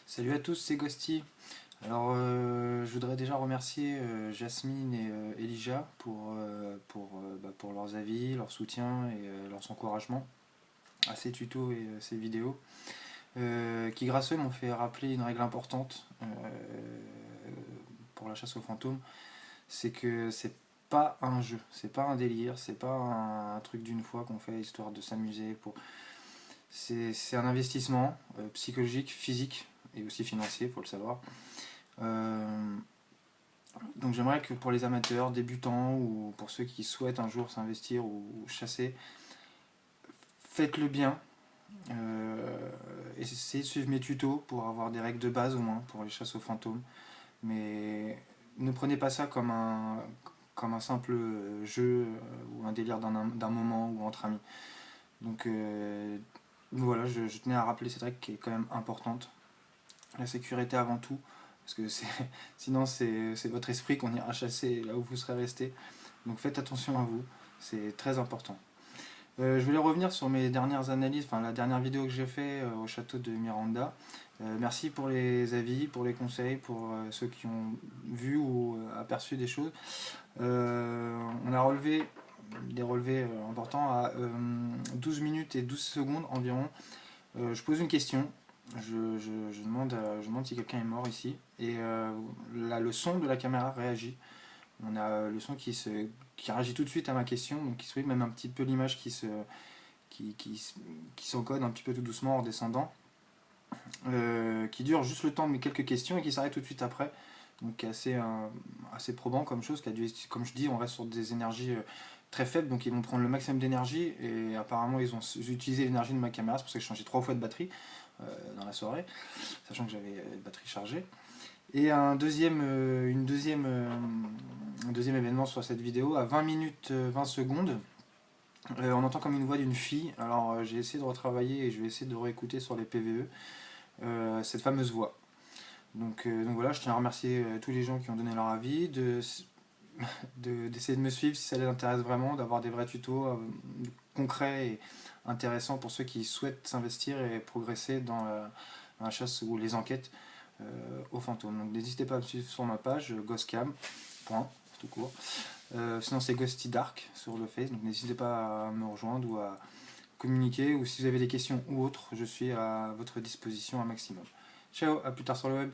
Salut à tous, c'est Ghosty. Alors, je voudrais déjà remercier Jasmine et Elijah pour leurs avis, leur soutien et leurs encouragements à ces tutos et ces vidéos, qui grâce à eux m'ont fait rappeler une règle importante pour la chasse aux fantômes, c'est que c'est pas un jeu, c'est pas un délire, c'est pas un truc d'une fois qu'on fait histoire de s'amuser. C'est un investissement psychologique, physique et aussi financier, faut le savoir. Euh, donc j'aimerais que pour les amateurs, débutants ou pour ceux qui souhaitent un jour s'investir ou chasser, faites-le bien. Essayez de suivre mes tutos pour avoir des règles de base au moins pour les chasses aux fantômes. Mais ne prenez pas ça comme un simple jeu ou un délire d'un moment ou entre amis. Donc voilà, je tenais à rappeler cette règle qui est quand même importante. La sécurité avant tout, parce que sinon c'est votre esprit qu'on ira chasser là où vous serez resté. Donc faites attention à vous, c'est très important. Je voulais revenir sur mes dernières analyses, enfin la dernière vidéo que j'ai fait au château de Miranda. Merci pour les avis, pour les conseils, pour ceux qui ont vu ou aperçu des choses. On a relevé des relevés importants à 12 minutes et 12 secondes environ. Je pose une question, je demande si quelqu'un est mort ici, et le son de la caméra réagit. On a le son qui réagit tout de suite à ma question, donc qui se même un petit peu l'image qui s'encode un petit peu tout doucement en descendant, qui dure juste le temps de mes quelques questions et qui s'arrête tout de suite après. Donc assez probant comme chose, comme je dis, on reste sur des énergies très faibles, donc ils vont prendre le maximum d'énergie, et apparemment ils ont utilisé l'énergie de ma caméra, c'est pour ça que j'ai changé 3 fois de batterie dans la soirée, sachant que j'avais une batterie chargée. Et un deuxième événement sur cette vidéo, à 20 minutes 20 secondes, on entend comme une voix d'une fille. Alors j'ai essayé de retravailler et je vais essayer de réécouter sur les PVE cette fameuse voix. Donc voilà, je tiens à remercier tous les gens qui ont donné leur avis, d'essayer de me suivre si ça les intéresse vraiment, d'avoir des vrais tutos concrets et intéressants pour ceux qui souhaitent s'investir et progresser dans la chasse ou les enquêtes aux fantômes. Donc n'hésitez pas à me suivre sur ma page Ghostcam, point, tout court. Sinon c'est Ghosty Dark sur le Face, donc n'hésitez pas à me rejoindre ou à communiquer, ou si vous avez des questions ou autres, je suis à votre disposition un maximum. Ciao, à plus tard sur le web.